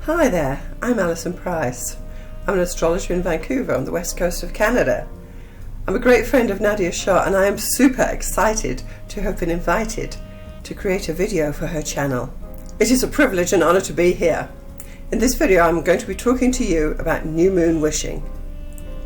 Hi there, I'm Alison Price. I'm an astrologer in Vancouver on the west coast of Canada. I'm a great friend of Nadia Shah and I am super excited to have been invited to create a video for her channel. It is a privilege and honour to be here. In this video I'm going to be talking to you about new moon wishing.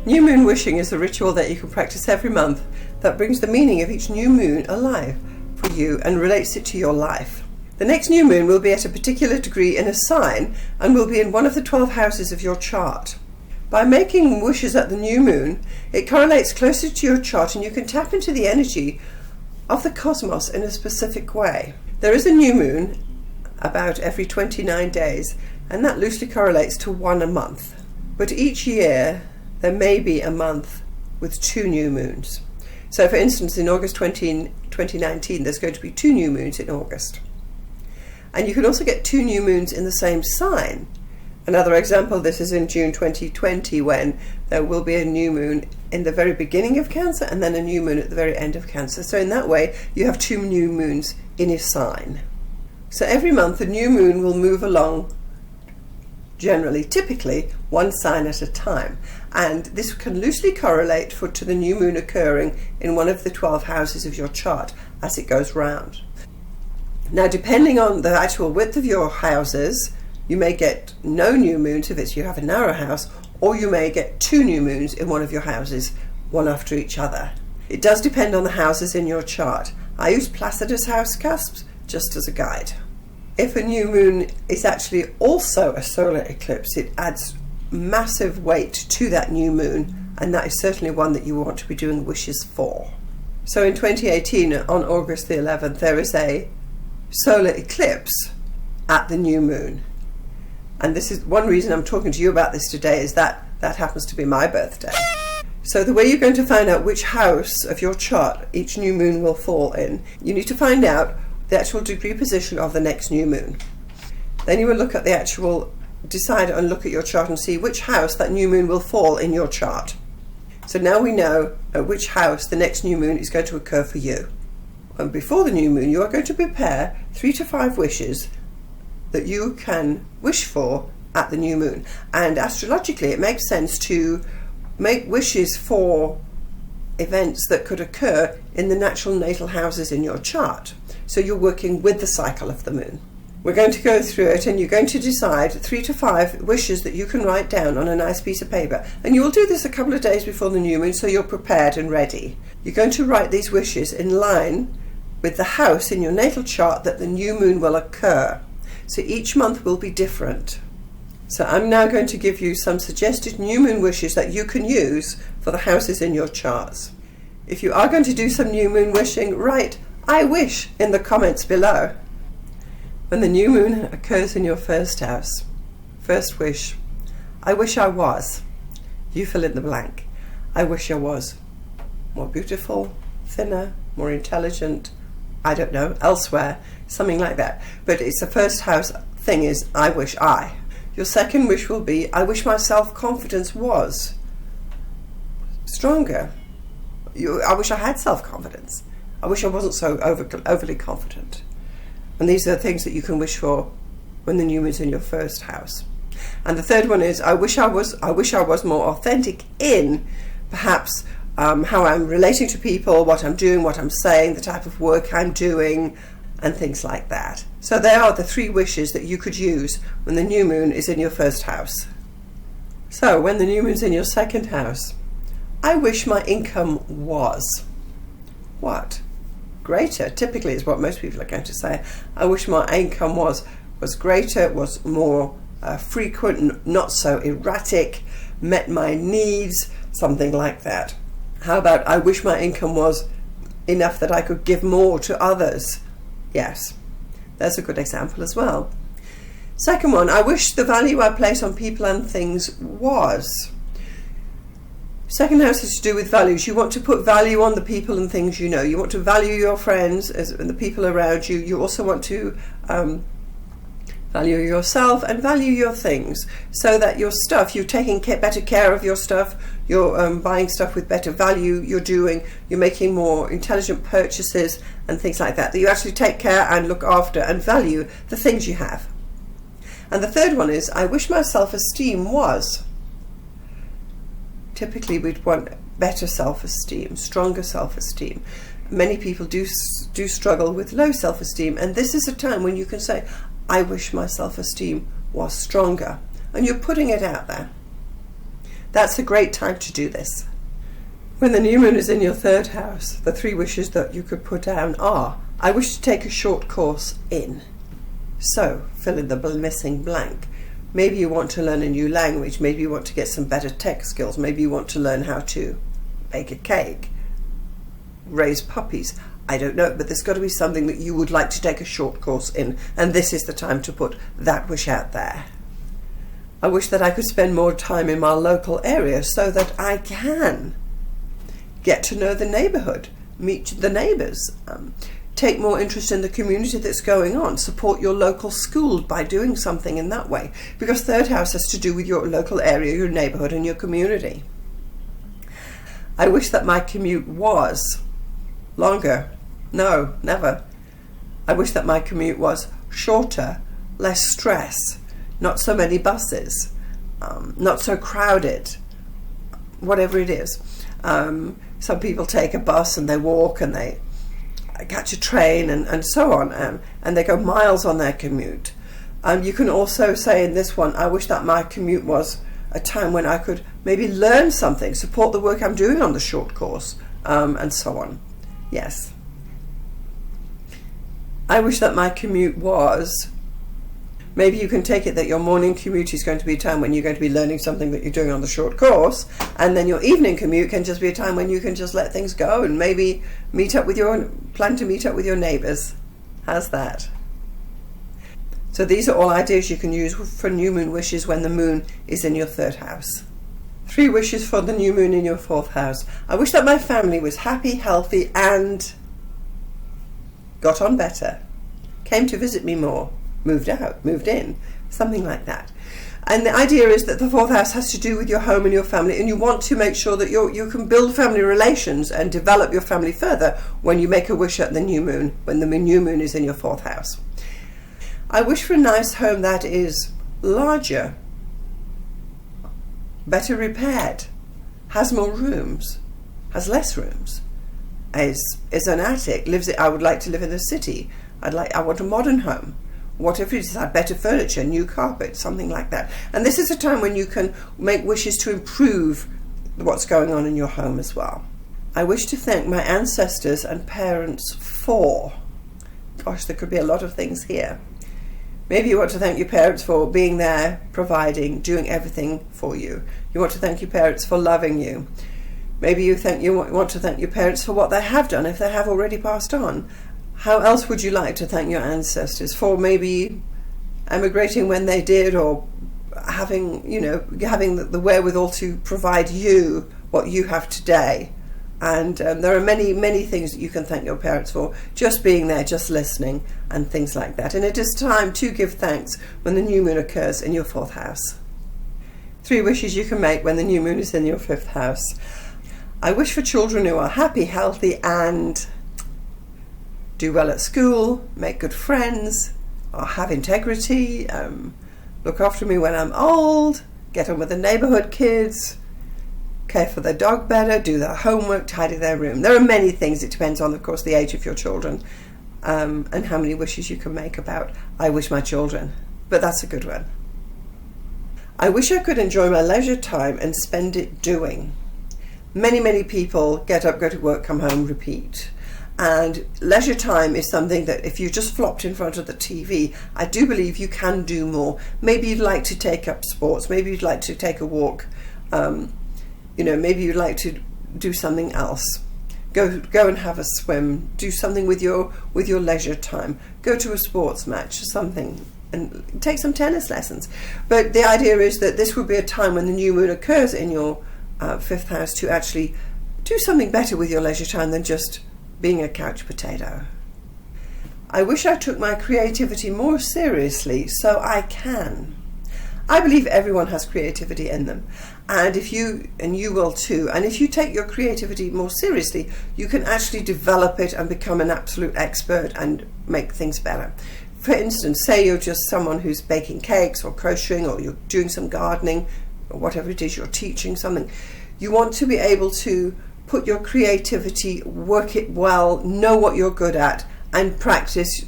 New moon wishing is a ritual that you can practice every month that brings the meaning of each new moon alive for you and relates it to your life. The next new moon will be at a particular degree in a sign and will be in one of the 12 houses of your chart. By making wishes at the new moon, it correlates closer to your chart and you can tap into the energy of the cosmos in a specific way. There is a new moon about every 29 days and that loosely correlates to one a month. But each year there may be a month with 2 new moons. So for instance in August 2019 there's going to be 2 new moons in August. And you can also get 2 new moons in the same sign. Another example of this is in June 2020 when there will be a new moon in the very beginning of Cancer and then a new moon at the very end of Cancer. So in that way you have 2 new moons in a sign. So every month the new moon will move along, generally, typically, one sign at a time. And this can loosely correlate to the new moon occurring in one of the 12 houses of your chart as it goes round. Now depending on the actual width of your houses, you may get no new moons if you have a narrow house, or you may get 2 new moons in one of your houses, one after each other. It does depend on the houses in your chart. I use Placidus house cusps just as a guide. If a new moon is actually also a solar eclipse, it adds massive weight to that new moon, and that is certainly one that you want to be doing wishes for. So in 2018, on August the 11th, there is a solar eclipse at the new moon. And this is one reason I'm talking to you about this today, is that happens to be my birthday. So the way you're going to find out which house of your chart each new moon will fall in, you need to find out the actual degree position of the next new moon. Then you will look at decide and look at your chart and see which house that new moon will fall in your chart. So now we know at which house the next new moon is going to occur for you. And before the new moon you are going to prepare 3 to 5 wishes that you can wish for at the new moon. And astrologically it makes sense to make wishes for events that could occur in the natural natal houses in your chart. So you're working with the cycle of the moon. We're going to go through it and you're going to decide 3 to 5 wishes that you can write down on a nice piece of paper. And you will do this a couple of days before the new moon so you're prepared and ready. You're going to write these wishes in line with the house in your natal chart that the new moon will occur. So each month will be different. So I'm now going to give you some suggested new moon wishes that you can use for the houses in your charts. If you are going to do some new moon wishing, write "I wish" in the comments below. When the new moon occurs in your first house, first wish: I wish I was. You fill in the blank. I wish I was more beautiful, thinner, more intelligent, I don't know, elsewhere, something like that. But it's the first house thing is I wish I. Your second wish will be I wish my self-confidence was stronger. I wish I had self-confidence. I wish I wasn't so overly confident. And these are the things that you can wish for when the new moon's in your first house. And the third one is I wish I was more authentic in perhaps how I'm relating to people, what I'm doing, what I'm saying, the type of work I'm doing, and things like that. So they are the 3 wishes that you could use when the new moon is in your first house. So when the new moon's in your second house, I wish my income was what? Greater, typically is what most people are going to say. I wish my income was greater, was more frequent, not so erratic, met my needs, something like that. How about I wish my income was enough that I could give more to others? Yes, that's a good example as well. Second one, I wish the value I place on people and things was. Second house has to do with values. You want to put value on the people and things you know. You want to value your friends and the people around you. You also want to value yourself and value your things, so that your stuff, you're taking better care of your stuff, you're buying stuff with better value, you're making more intelligent purchases and things like that, that you actually take care and look after and value the things you have. And the third one is, I wish my self-esteem was. Typically we'd want better self-esteem, stronger self-esteem. Many people do struggle with low self-esteem, and this is a time when you can say, I wish my self-esteem was stronger. And you're putting it out there. That's a great time to do this. When the new moon is in your third house, the 3 wishes that you could put down are, I wish to take a short course in. So, fill in the missing blank. Maybe you want to learn a new language, maybe you want to get some better tech skills, maybe you want to learn how to bake a cake, raise puppies. I don't know, but there's got to be something that you would like to take a short course in, and this is the time to put that wish out there. I wish that I could spend more time in my local area so that I can get to know the neighbourhood, meet the neighbours, take more interest in the community that's going on, support your local school by doing something in that way, because third house has to do with your local area, your neighbourhood and your community. I wish that my commute was longer. No, never. I wish that my commute was shorter, less stress, not so many buses, not so crowded, whatever it is. Some people take a bus and they walk and they catch a train and so on, and they go miles on their commute. You can also say in this one, I wish that my commute was a time when I could maybe learn something, support the work I'm doing on the short course, and so on. Yes. I wish that my commute was, maybe you can take it that your morning commute is going to be a time when you're going to be learning something that you're doing on the short course, and then your evening commute can just be a time when you can just let things go and maybe plan to meet up with your neighbours. How's that? So these are all ideas you can use for new moon wishes when the moon is in your third house. 3 wishes for the new moon in your fourth house. I wish that my family was happy, healthy, and got on better, came to visit me more, moved out, moved in, something like that. And the idea is that the fourth house has to do with your home and your family, and you want to make sure that you can build family relations and develop your family further when you make a wish at the new moon, when the new moon is in your fourth house. I wish for a nice home that is larger, better repaired, has more rooms, has less rooms, is an attic, I would like to live in the city, I want a modern home. Whatever it is, had better furniture, new carpet, something like that. And this is a time when you can make wishes to improve what's going on in your home as well. I wish to thank my ancestors and parents for, gosh, there could be a lot of things here. Maybe you want to thank your parents for being there, providing, doing everything for you. You want to thank your parents for loving you. Maybe you want to thank your parents for what they have done, if they have already passed on. How else would you like to thank your ancestors? For maybe emigrating when they did, or having the wherewithal to provide you what you have today. And there are many things that you can thank your parents for. Just being there, just listening, and things like that. And it is time to give thanks when the new moon occurs in your fourth house. 3 wishes you can make when the new moon is in your fifth house. I wish for children who are happy, healthy, and do well at school, make good friends, or have integrity, look after me when I'm old, get on with the neighbourhood kids, care for their dog better, do their homework, tidy their room. There are many things. It depends on, of course, the age of your children, and how many wishes you can make about, I wish my children. But that's a good one. I wish I could enjoy my leisure time and spend it doing. Many people get up, go to work, come home, repeat. And leisure time is something that if you just flopped in front of the TV, I do believe you can do more. Maybe you'd like to take up sports, maybe you'd like to take a walk, maybe you'd like to do something else. Go and have a swim, do something with your leisure time. Go to a sports match or something, and take some tennis lessons. But the idea is that this would be a time when the new moon occurs in your fifth house to actually do something better with your leisure time than just being a couch potato. I wish I took my creativity more seriously so I can. I believe everyone has creativity in them, and you will too, and if you take your creativity more seriously, you can actually develop it and become an absolute expert and make things better. For instance, say you're just someone who's baking cakes or crocheting, or you're doing some gardening, or whatever it is, you're teaching something. You want to be able to put your creativity, work it well, know what you're good at, and practice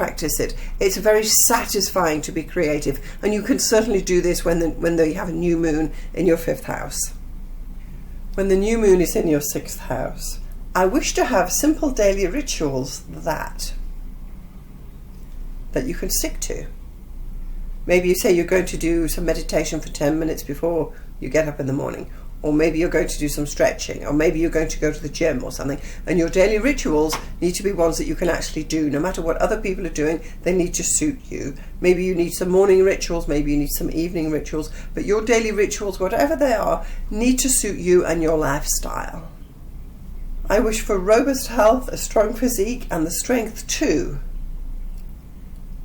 it. It's very satisfying to be creative, and you can certainly do this when you have a new moon in your 5th house. When the new moon is in your 6th house, I wish to have simple daily rituals that you can stick to. Maybe you say you're going to do some meditation for 10 minutes before you get up in the morning, or maybe you're going to do some stretching, or maybe you're going to go to the gym or something, and your daily rituals need to be ones that you can actually do. No matter what other people are doing, they need to suit you. Maybe you need some morning rituals, maybe you need some evening rituals, but your daily rituals, whatever they are, need to suit you and your lifestyle. I wish for robust health, a strong physique, and the strength to,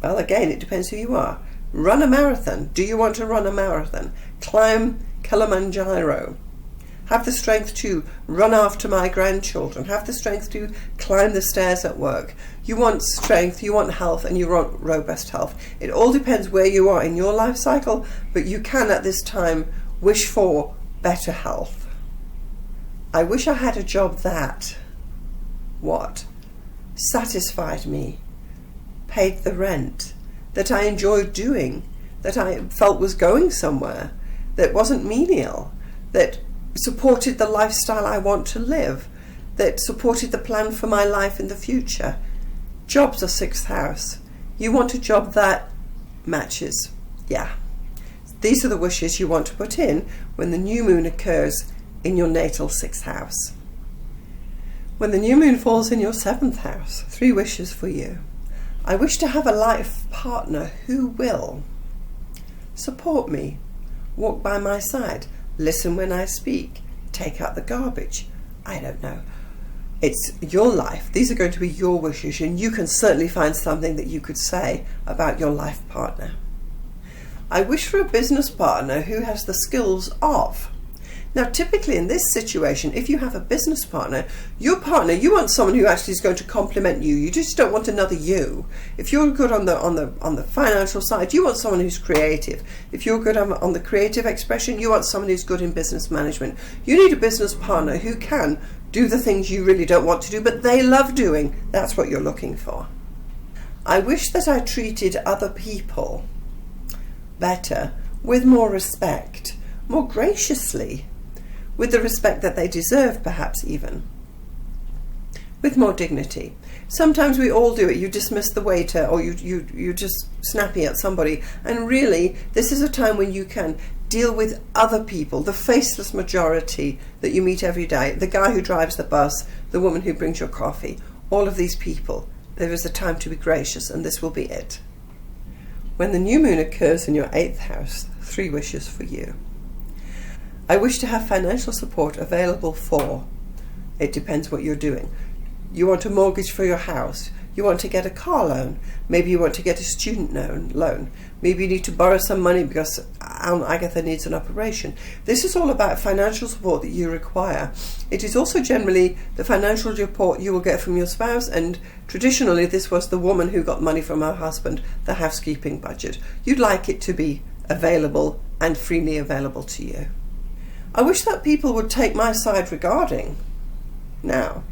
well, again, it depends who you are. Run a marathon. Do you want to run a marathon? Climb Kilimanjaro. Have the strength to run after my grandchildren. Have the strength to climb the stairs at work. You want strength, you want health, and you want robust health. It all depends where you are in your life cycle, but you can at this time wish for better health. I wish I had a job that, what? Satisfied me, paid the rent, that I enjoyed doing, that I felt was going somewhere, that wasn't menial, that supported the lifestyle I want to live, that supported the plan for my life in the future. Jobs are 6th house. You want a job that matches. Yeah. These are the wishes you want to put in when the new moon occurs in your natal 6th house. When the new moon falls in your 7th house, 3 wishes for you. I wish to have a life partner who will support me, walk by my side, listen when I speak, take out the garbage. I don't know. It's your life. These are going to be your wishes, and you can certainly find something that you could say about your life partner. I wish for a business partner who has the skills of. Now, typically in this situation, if you have a business partner, you want someone who actually is going to complement you. You just don't want another you. If you're good on the financial side, you want someone who's creative. If you're good on the creative expression, you want someone who's good in business management. You need a business partner who can do the things you really don't want to do, but they love doing. That's what you're looking for. I wish that I treated other people better, with more respect, more graciously, with the respect that they deserve, perhaps even, with more dignity. Sometimes we all do it. You dismiss the waiter, or you're just snappy at somebody, and really this is a time when you can deal with other people, the faceless majority that you meet every day, the guy who drives the bus, the woman who brings your coffee, all of these people. There is a time to be gracious, and this will be it. When the new moon occurs in your 8th house, 3 wishes for you. I wish to have financial support available for. It depends what you're doing. You want a mortgage for your house. You want to get a car loan. Maybe you want to get a student loan. Maybe you need to borrow some money because Aunt Agatha needs an operation. This is all about financial support that you require. It is also generally the financial support you will get from your spouse, and traditionally this was the woman who got money from her husband, the housekeeping budget. You'd like it to be available and freely available to you. I wish that people would take my side regarding. Now,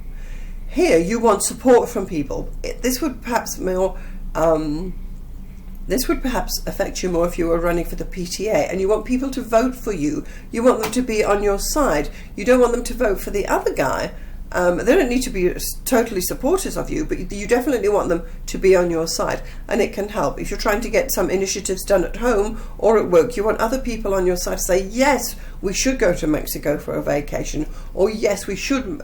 here you want support from people. This would perhaps affect you more if you were running for the PTA and you want people to vote for you. You want them to be on your side. You don't want them to vote for the other guy. They don't need to be totally supporters of you, but you definitely want them to be on your side, and it can help. If you're trying to get some initiatives done at home or at work, you want other people on your side to say, yes, we should go to Mexico for a vacation, or yes, we should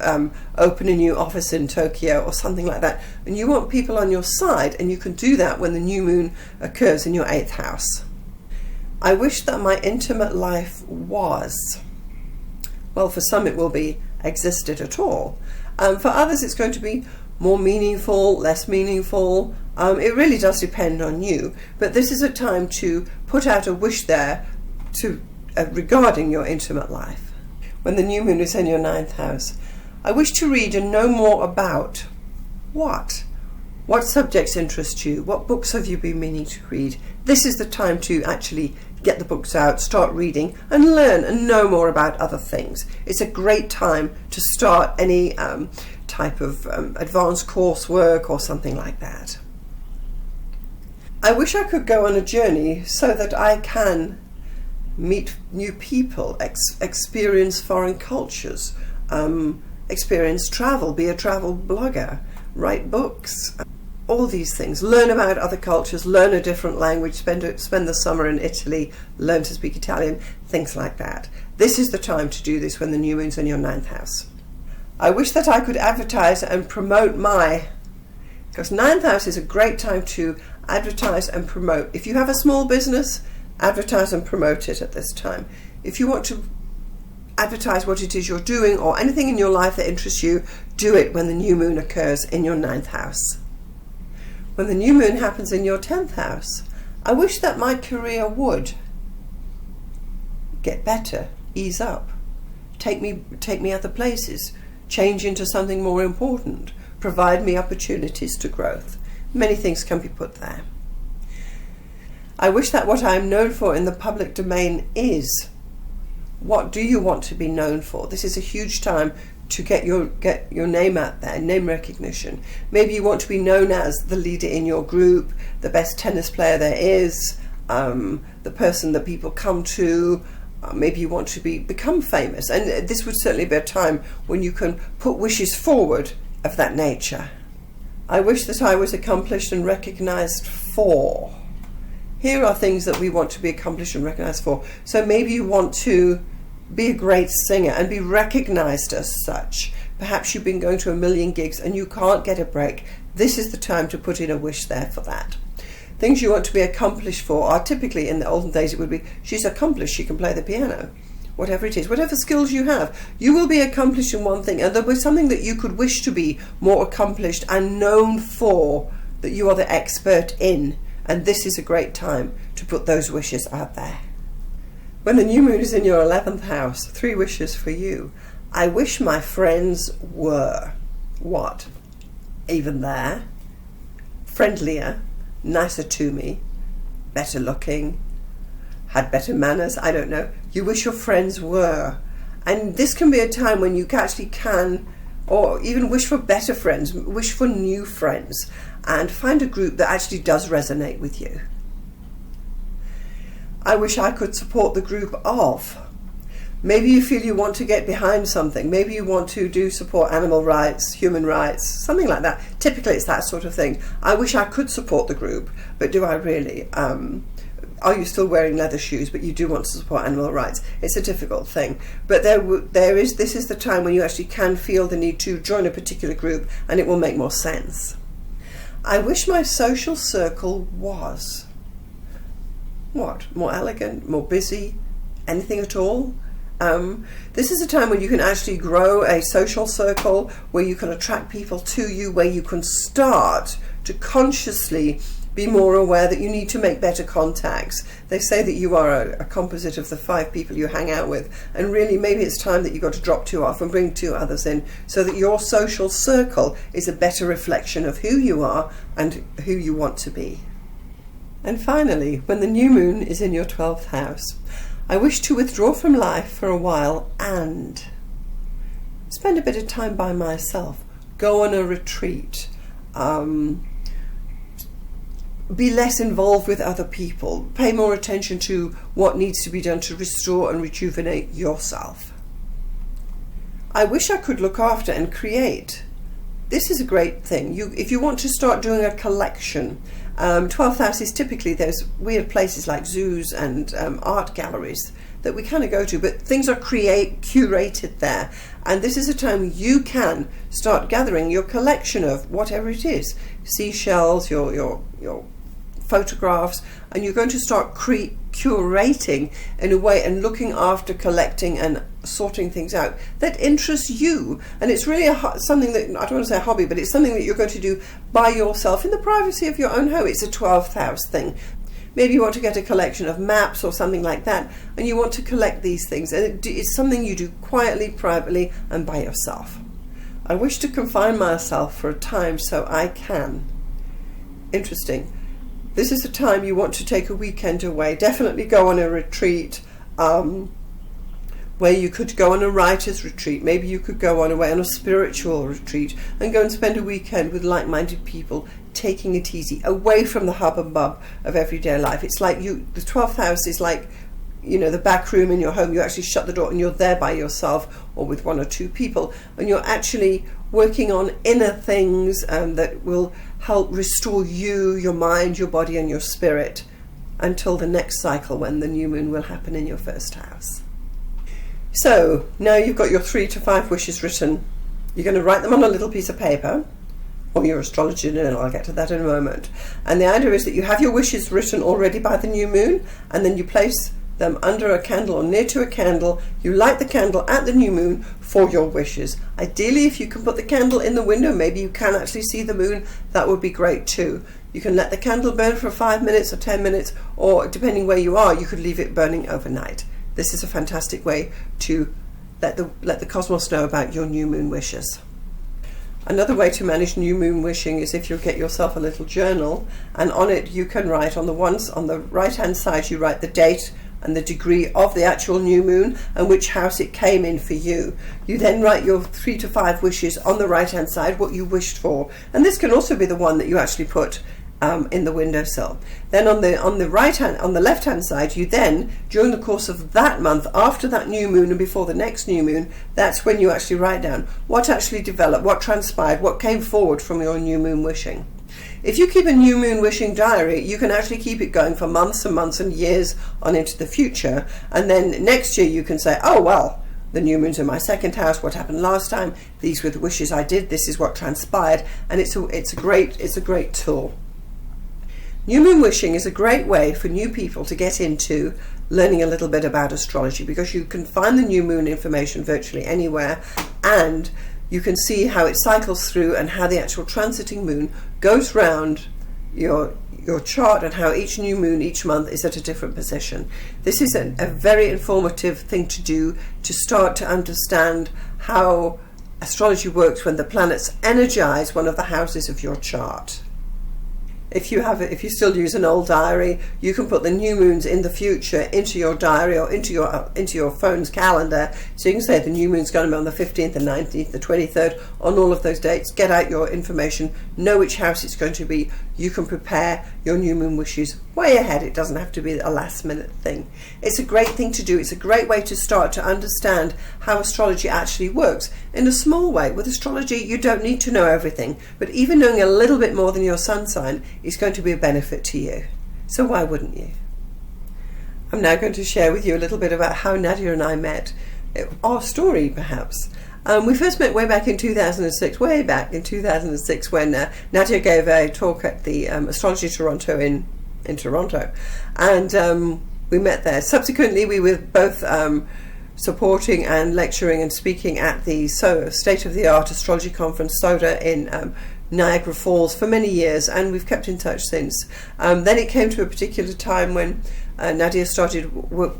open a new office in Tokyo, or something like that. And you want people on your side, and you can do that when the new moon occurs in your 8th house. I wish that my intimate life was, well, for some it will be existed at all. For others it's going to be more meaningful, less meaningful. It really does depend on you, but this is a time to put out a wish there to regarding your intimate life. When the new moon is in your 9th house, I wish to read and know more about what? What subjects interest you? What books have you been meaning to read? This is the time to actually get the books out, start reading, and learn and know more about other things. It's a great time to start any type of advanced coursework or something like that. I wish I could go on a journey so that I can meet new people, experience foreign cultures, experience travel, be a travel blogger, write books, all these things, learn about other cultures, learn a different language, spend the summer in Italy, learn to speak Italian, things like that. This is the time to do this when the new moon's in your 9th house. I wish that I could advertise and promote because 9th house is a great time to advertise and promote. If you have a small business, advertise and promote it at this time. If you want to advertise what it is you're doing or anything in your life that interests you, do it when the new moon occurs in your 9th house. When the new moon happens in your 10th house, I wish that my career would get better, ease up, take me other places, change into something more important, provide me opportunities to growth. Many things can be put there. I wish that what I am known for in the public domain is, what do you want to be known for? This is a huge time to get your name out there, name recognition. Maybe you want to be known as the leader in your group, the best tennis player there is, the person that people come to. Maybe you want to become famous, and this would certainly be a time when you can put wishes forward of that nature. I wish that I was accomplished and recognized for. Here are things that we want to be accomplished and recognized for. So maybe you want to be a great singer and be recognized as such. Perhaps you've been going to 1 million gigs and you can't get a break. This is the time to put in a wish there for that. Things you want to be accomplished for are typically, in the olden days it would be, she's accomplished, she can play the piano. Whatever it is, whatever skills you have, you will be accomplished in one thing, and there'll be something that you could wish to be more accomplished and known for, that you are the expert in. And this is a great time to put those wishes out there. When the new moon is in your 11th house, 3 wishes for you. I wish my friends were what? Even there, friendlier, nicer to me, better looking, had better manners, I don't know. You wish your friends were. And this can be a time when you actually can, or even wish for better friends, wish for new friends, and find a group that actually does resonate with you. I wish I could support the group of. Maybe you feel you want to get behind something. Maybe you want to support animal rights, human rights, something like that. Typically it's that sort of thing. I wish I could support the group, but do I really? Are you still wearing leather shoes, but you do want to support animal rights? It's a difficult thing. But this is the time when you actually can feel the need to join a particular group, and it will make more sense. I wish my social circle was what? More elegant, more busy, anything at all? This is a time when you can actually grow a social circle, where you can attract people to you, where you can start to consciously be more aware that you need to make better contacts. They say that you are a composite of the 5 people you hang out with, and really maybe it's time that you've got to drop 2 off and bring 2 others in, so that your social circle is a better reflection of who you are and who you want to be. And finally, when the new moon is in your 12th house, I wish to withdraw from life for a while and spend a bit of time by myself, go on a retreat, be less involved with other people, pay more attention to what needs to be done to restore and rejuvenate yourself. I wish I could look after and create. This is a great thing. If you want to start doing a collection, 12th house is typically those weird places like zoos and art galleries that we kind of go to, but things are curated there, and this is a time you can start gathering your collection of whatever it is, seashells, your photographs, and you're going to start curating in a way and looking after collecting and sorting things out that interests you. And it's really something that, I don't want to say a hobby, but it's something that you're going to do by yourself in the privacy of your own home. It's a 12th house thing. Maybe you want to get a collection of maps or something like that, and you want to collect these things, and it's something you do quietly, privately, and by yourself. I wish to confine myself for a time so I can interesting. This is a time you want to take a weekend away. Definitely go on a retreat, where you could go on a writer's retreat. Maybe you could go on a spiritual retreat and go and spend a weekend with like-minded people, taking it easy, away from the hub and bub of everyday life. It's like the 12th house is like, you know, the back room in your home. You actually shut the door and you're there by yourself or with one or two people, and you're actually working on inner things that will help restore you, your mind, your body and your spirit until the next cycle when the new moon will happen in your first house. So now you've got your 3 to 5 wishes written. You're going to write them on a little piece of paper, or your astrology journal. I'll get to that in a moment. And the idea is that you have your wishes written already by the new moon, and then you place them under a candle or near to a candle. You light the candle at the new moon for your wishes. Ideally, if you can put the candle in the window, maybe you can actually see the moon, that would be great too. You can let the candle burn for 5 minutes or 10 minutes, or depending where you are, you could leave it burning overnight. This is a fantastic way to let the cosmos know about your new moon wishes. Another way to manage new moon wishing is if you get yourself a little journal, and on it you can write on the right hand side, you write the date and the degree of the actual new moon and which house it came in for you. You then write your 3 to 5 wishes on the right hand side, what you wished for, and this can also be the one that you actually put in the windowsill. Then on the left hand side, you then, during the course of that month, after that new moon and before the next new moon, that's when you actually write down what actually developed, what transpired, what came forward from your new moon wishing. If you keep a new moon wishing diary, you can actually keep it going for months and months and years on into the future, and then next year you can say, oh well, the new moon's in my second house, what happened last time, these were the wishes I did, this is what transpired, and it's a great tool. New moon wishing is a great way for new people to get into learning a little bit about astrology, because you can find the new moon information virtually anywhere, and you can see how it cycles through and how the actual transiting moon goes round your chart and how each new moon each month is at a different position. This is a very informative thing to do to start to understand how astrology works when the planets energize one of the houses of your chart. If you still use an old diary, you can put the new moons in the future into your diary or into your phone's calendar. So you can say the new moon's going to be on the 15th, the 19th, the 23rd, on all of those dates. Get out your information, know which house it's going to be. You can prepare your new moon wishes way ahead. It doesn't have to be a last minute thing. It's a great thing to do. It's a great way to start to understand how astrology actually works in a small way. With astrology, you don't need to know everything, but even knowing a little bit more than your sun sign is going to be a benefit to you. So why wouldn't you? I'm now going to share with you a little bit about how Nadia and I met, our story perhaps. We first met way back in 2006, when Nadia gave a talk at the Astrology Toronto in Toronto, and we met there. Subsequently, we were both supporting and lecturing and speaking at the state-of-the-art astrology conference SOTA in Niagara Falls for many years, and we've kept in touch since. Then it came to a particular time when Nadia started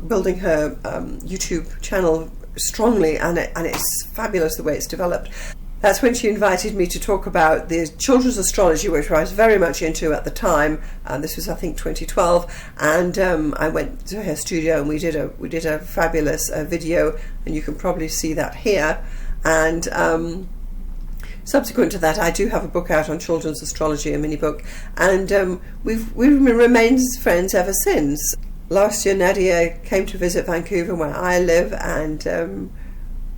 building her YouTube channel strongly, and it's fabulous the way it's developed. That's when she invited me to talk about the children's astrology, which I was very much into at the time. This was, I think, 2012, and I went to her studio and we did a fabulous video, and you can probably see that here. And subsequent to that, I do have a book out on children's astrology, a mini book, and we've remained friends ever since. Last year, Nadia came to visit Vancouver, where I live, and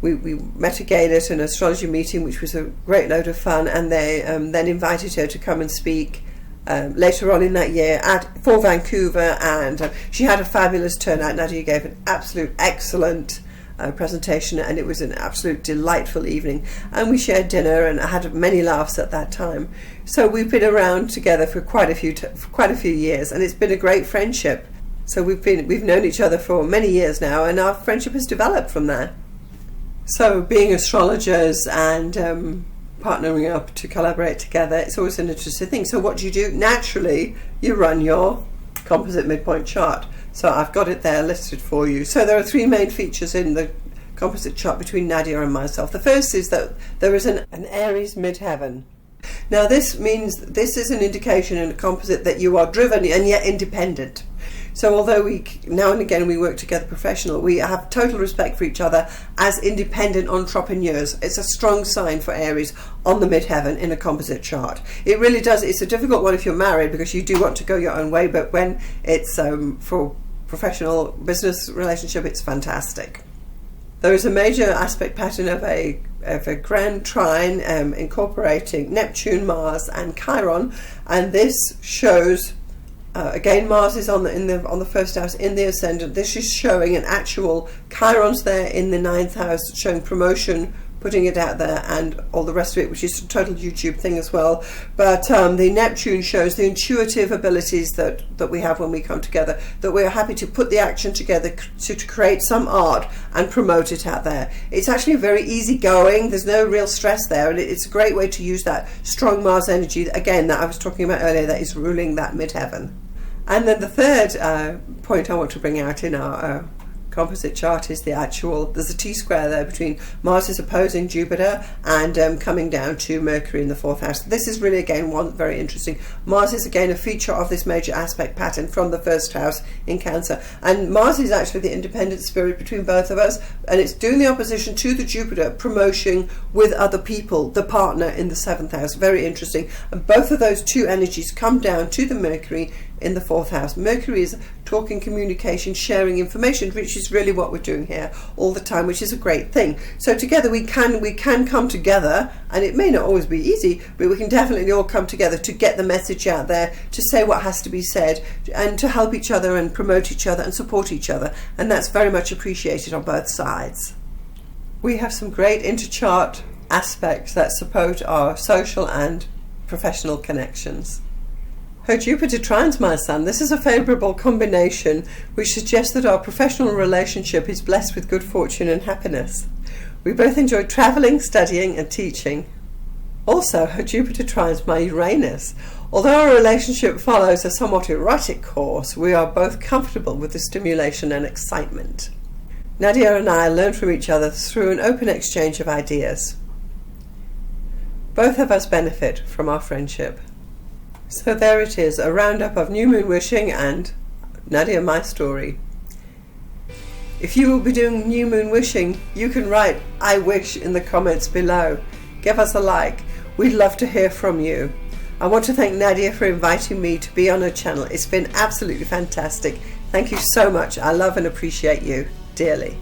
we met again at an astrology meeting, which was a great load of fun, and they then invited her to come and speak later on in that year for Vancouver, and she had a fabulous turnout. Nadia gave an absolute excellent presentation, and it was an absolute delightful evening, and we shared dinner and had many laughs at that time. So we've been around together for quite a few years, and it's been a great friendship. So we've known each other for many years now, and our friendship has developed from there. So being astrologers and partnering up to collaborate together, it's always an interesting thing. So what do you do? Naturally, you run your composite midpoint chart. So I've got it there listed for you. So there are 3 main features in the composite chart between Nadia and myself. The first is that there is an Aries midheaven. Now this means this is an indication in a composite that you are driven and yet independent. So although we now and again we work together professional, we have total respect for each other as independent entrepreneurs. It's a strong sign for Aries on the midheaven in a composite chart. It really does. It's a difficult one if you're married, because you do want to go your own way, but when it's for professional business relationship, it's fantastic. There is a major aspect pattern of a grand trine incorporating Neptune, Mars and Chiron, and this shows again Mars is on the first house in the ascendant. This is showing an actual Chiron's there in the 9th house, showing promotion, putting it out there, and all the rest of it, which is a total YouTube thing as well. But the Neptune shows the intuitive abilities that we have when we come together, that we are happy to put the action together to create some art and promote it out there. It's actually very easy going, there's no real stress there, and it's a great way to use that strong Mars energy, again, that I was talking about earlier, that is ruling that midheaven. And then the third point I want to bring out in our composite chart is there's a T-square there between Mars is opposing Jupiter and coming down to Mercury in the 4th house. This is really again one very interesting. Mars is again a feature of this major aspect pattern from the 1st house in Cancer, and Mars is actually the independent spirit between both of us, and it's doing the opposition to the Jupiter, promotion with other people, the partner in the 7th house. Very interesting. And both of those two energies come down to the Mercury in the 4th house. Mercury is talking, communication, sharing information, which is really what we're doing here all the time, which is a great thing. So together we can come together, and it may not always be easy, but we can definitely all come together to get the message out there, to say what has to be said, and to help each other and promote each other and support each other, and that's very much appreciated on both sides. We have some great interchart aspects that support our social and professional connections. Her Jupiter trines my Sun. This is a favourable combination which suggests that our professional relationship is blessed with good fortune and happiness. We both enjoy travelling, studying and teaching. Also, her Jupiter trines my Uranus. Although our relationship follows a somewhat erratic course, we are both comfortable with the stimulation and excitement. Nadiya and I learn from each other through an open exchange of ideas. Both of us benefit from our friendship. So there it is, a roundup of new moon wishing and Nadiya, my story. If you will be doing new moon wishing, you can write I wish in the comments below. Give us a like. We'd love to hear from you. I want to thank Nadiya for inviting me to be on her channel. It's been absolutely fantastic. Thank you so much. I love and appreciate you dearly.